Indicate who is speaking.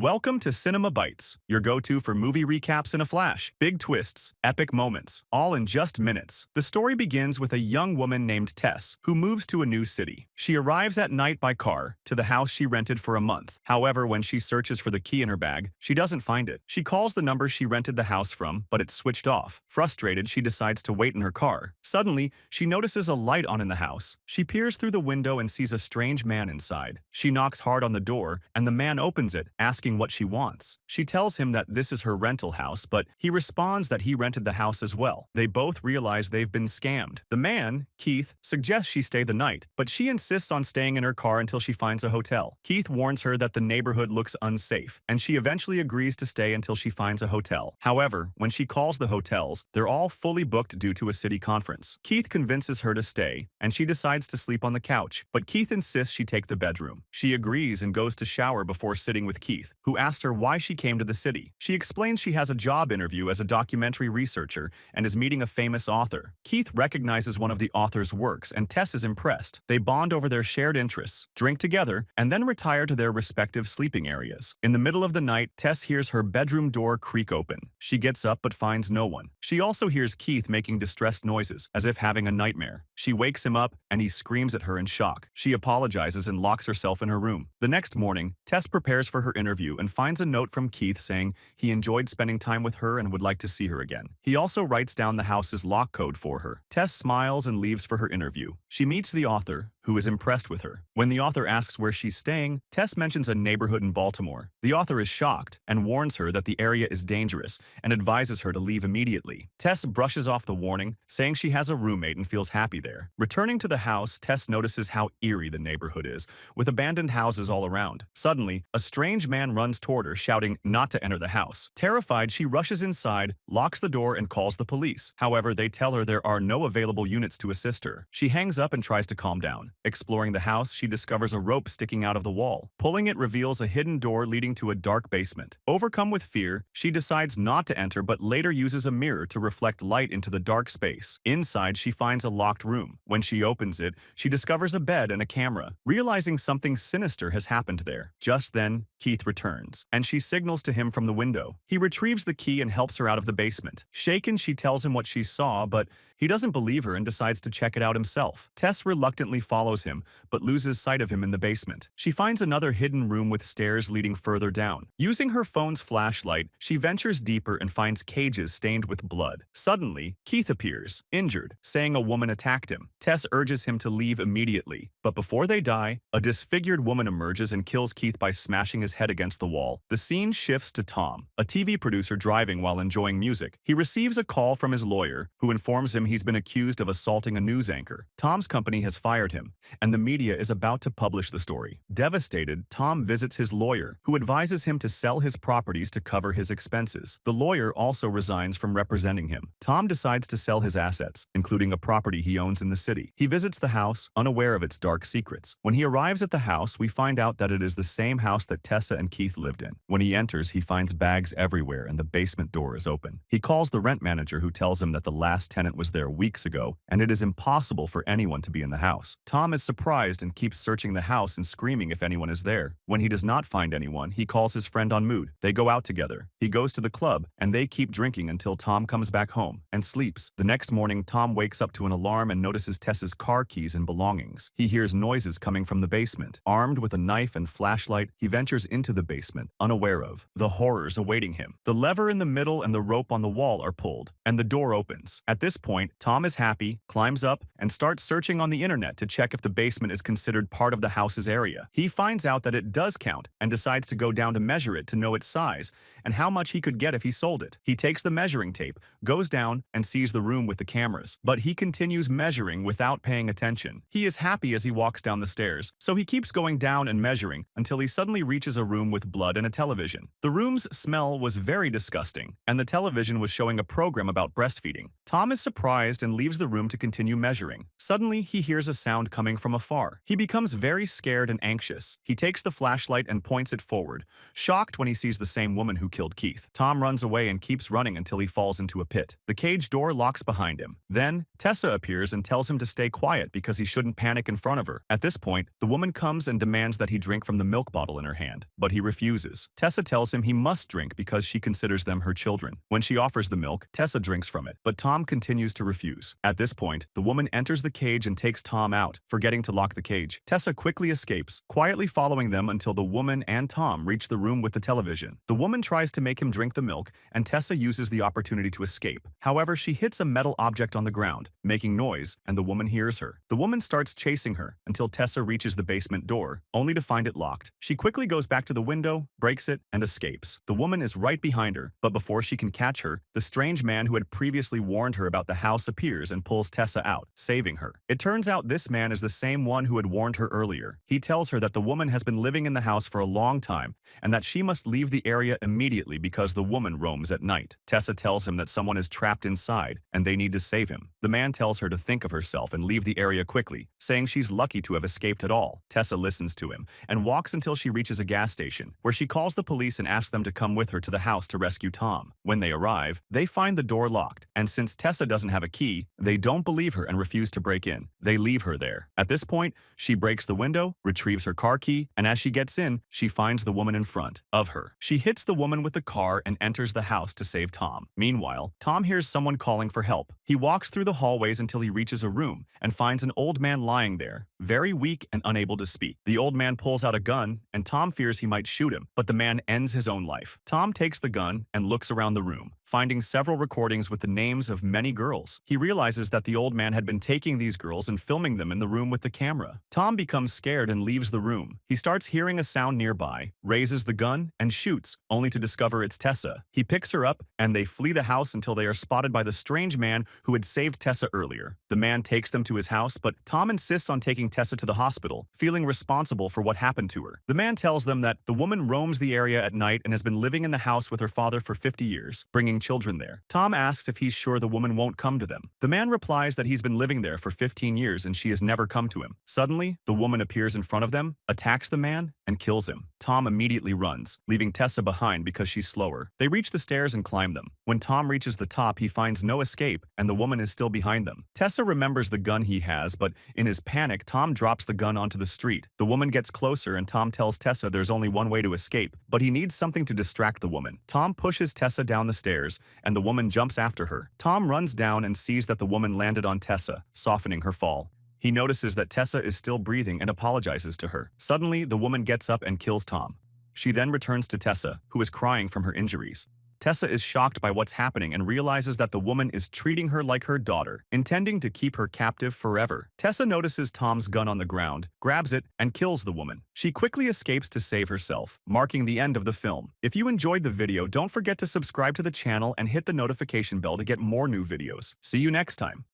Speaker 1: Welcome to Cinema Bites, your go-to for movie recaps in a flash. Big twists, epic moments, all in just minutes. The story begins with a young woman named Tess, who moves to a new city. She arrives at night by car to the house she rented for a month. However, when she searches for the key in her bag, she doesn't find it. She calls the number she rented the house from, but it's switched off. Frustrated, she decides to wait in her car. Suddenly, she notices a light on in the house. She peers through the window and sees a strange man inside. She knocks hard on the door, and the man opens it, asking what she wants. She tells him that this is her rental house, but he responds that he rented the house as well. They both realize they've been scammed. The man, Keith, suggests she stay the night, but she insists on staying in her car until she finds a hotel. Keith warns her that the neighborhood looks unsafe, and she eventually agrees to stay until she finds a hotel. However, when she calls the hotels, they're all fully booked due to a city conference. Keith convinces her to stay, and she decides to sleep on the couch, but Keith insists she take the bedroom. She agrees and goes to shower before sitting with Keith, who asks her why she came to the city. She explains she has a job interview as a documentary researcher and is meeting a famous author. Keith recognizes one of the author's works, and Tess is impressed. They bond over their shared interests, drink together, and then retire to their respective sleeping areas. In the middle of the night, Tess hears her bedroom door creak open. She gets up but finds no one. She also hears Keith making distressed noises, as if having a nightmare. She wakes him up, and he screams at her in shock. She apologizes and locks herself in her room. The next morning, Tess prepares for her interview and finds a note from Keith saying he enjoyed spending time with her and would like to see her again. He also writes down the house's lock code for her. Tess smiles and leaves for her interview. She meets the author, who is impressed with her. When the author asks where she's staying, Tess mentions a neighborhood in Baltimore. The author is shocked and warns her that the area is dangerous and advises her to leave immediately. Tess brushes off the warning, saying she has a roommate and feels happy there. Returning to the house, Tess notices how eerie the neighborhood is, with abandoned houses all around. Suddenly, a strange man runs toward her, shouting not to enter the house. Terrified, she rushes inside, locks the door, and calls the police. However, they tell her there are no available units to assist her. She hangs up and tries to calm down. Exploring the house, she discovers a rope sticking out of the wall. Pulling it reveals a hidden door leading to a dark basement. Overcome with fear, she decides not to enter but later uses a mirror to reflect light into the dark space. Inside, she finds a locked room. When she opens it, she discovers a bed and a camera, realizing something sinister has happened there. Just then, Keith returns, and she signals to him from the window. He retrieves the key and helps her out of the basement. Shaken, she tells him what she saw, but he doesn't believe her and decides to check it out himself. Tess reluctantly follows him, but loses sight of him in the basement. She finds another hidden room with stairs leading further down. Using her phone's flashlight, she ventures deeper and finds cages stained with blood. Suddenly, Keith appears, injured, saying a woman attacked him. Tess urges him to leave immediately, but before they die, a disfigured woman emerges and kills Keith by smashing his head against the wall. The scene shifts to Tom, a TV producer driving while enjoying music. He receives a call from his lawyer, who informs him he's been accused of assaulting a news anchor. Tom's company has fired him, and the media is about to publish the story. Devastated, Tom visits his lawyer, who advises him to sell his properties to cover his expenses. The lawyer also resigns from representing him. Tom decides to sell his assets, including a property he owns in the city. He visits the house, unaware of its dark secrets. When he arrives at the house, we find out that it is the same house that Tessa and Keith lived in. When he enters, he finds bags everywhere and the basement door is open. He calls the rent manager, who tells him that the last tenant was there weeks ago and it is impossible for anyone to be in the house. Tom is surprised and keeps searching the house and screaming if anyone is there. When he does not find anyone, he calls his friend on mood. They go out together. He goes to the club and they keep drinking until Tom comes back home and sleeps. The next morning, Tom wakes up to an alarm and notices Tessa's car keys and belongings. He hears noises coming from the basement. Armed with a knife and flashlight, he ventures into the basement, unaware of the horrors awaiting him. The lever in the middle and the rope on the wall are pulled, and the door opens. At this point, Tom is happy, climbs up, and starts searching on the internet to check if the basement is considered part of the house's area. He finds out that it does count and decides to go down to measure it to know its size and how much he could get if he sold it. He takes the measuring tape, goes down, and sees the room with the cameras, but he continues measuring without paying attention. He is happy as he walks down the stairs, so he keeps going down and measuring until he suddenly reaches a room with blood and a television. The room's smell was very disgusting, and the television was showing a program about breastfeeding. Tom is surprised and leaves the room to continue measuring. Suddenly, he hears a sound coming from afar. He becomes very scared and anxious. He takes the flashlight and points it forward, shocked when he sees the same woman who killed Keith. Tom runs away and keeps running until he falls into a pit. The cage door locks behind him. Then, Tessa appears and tells him to stay quiet because he shouldn't panic in front of her. At this point, the woman comes and demands that he drink from the milk bottle in her hand, but he refuses. refuses. Tessa tells him he must drink because she considers them her children. When she offers the milk, Tessa drinks from it, but Tom continues to refuse. At this point, the woman enters the cage and takes Tom out, forgetting to lock the cage. Tessa quickly escapes, quietly following them until the woman and Tom reach the room with the television. The woman tries to make him drink the milk, and Tessa uses the opportunity to escape. However, she hits a metal object on the ground, making noise, and the woman hears her. The woman starts chasing her until Tessa reaches the basement door, only to find it locked. She quickly goes back to the window, breaks it, and escapes. The woman is right behind her, but before she can catch her, the strange man who had previously warned her about the house appears and pulls Tessa out, saving her. It turns out this man is the same one who had warned her earlier. He tells her that the woman has been living in the house for a long time and that she must leave the area immediately because the woman roams at night. Tessa tells him that someone is trapped inside and they need to save him. The man tells her to think of herself and leave the area quickly, saying she's lucky to have escaped at all. Tessa listens to him and walks until she reaches a gas station, where she calls the police and asks them to come with her to the house to rescue Tom. When they arrive, they find the door locked, and since Tessa doesn't have a key, they don't believe her and refuse to break in. They leave her there. At this point, she breaks the window, retrieves her car key, and as she gets in, she finds the woman in front of her. She hits the woman with the car and enters the house to save Tom. Meanwhile, Tom hears someone calling for help. He walks through the hallways until he reaches a room and finds an old man lying there, very weak and unable to speak. The old man pulls out a gun, and Tom fears he might shoot him, but the man ends his own life. Tom takes the gun and looks around the room, finding several recordings with the names of many girls. He realizes that the old man had been taking these girls and filming them in the room with the camera. Tom becomes scared and leaves the room. He starts hearing a sound nearby, raises the gun, and shoots, only to discover it's Tessa. He picks her up, and they flee the house until they are spotted by the strange man who had saved Tessa earlier. The man takes them to his house, but Tom insists on taking Tessa to the hospital, feeling responsible for what happened to her. The man tells them that the woman roams the area at night and has been living in the house with her father for 50 years, bringing children there. Tom asks if he's sure the woman won't come to them. The man replies that he's been living there for 15 years and she has never come to him. Suddenly, the woman appears in front of them, attacks the man, and kills him. Tom immediately runs, leaving Tessa behind because she's slower. They reach the stairs and climb them. When Tom reaches the top, he finds no escape, and the woman is still behind them. Tessa remembers the gun he has, but in his panic, Tom drops the gun onto the street. The woman gets closer, and Tom tells Tessa there's only one way to escape, but he needs something to distract the woman. Tom pushes Tessa down the stairs, and the woman jumps after her. Tom runs down and sees that the woman landed on Tessa, softening her fall. He notices that Tessa is still breathing and apologizes to her. Suddenly, the woman gets up and kills Tom. She then returns to Tessa, who is crying from her injuries. Tessa is shocked by what's happening and realizes that the woman is treating her like her daughter, intending to keep her captive forever. Tessa notices Tom's gun on the ground, grabs it, and kills the woman. She quickly escapes to save herself, marking the end of the film. If you enjoyed the video, don't forget to subscribe to the channel and hit the notification bell to get more new videos. See you next time.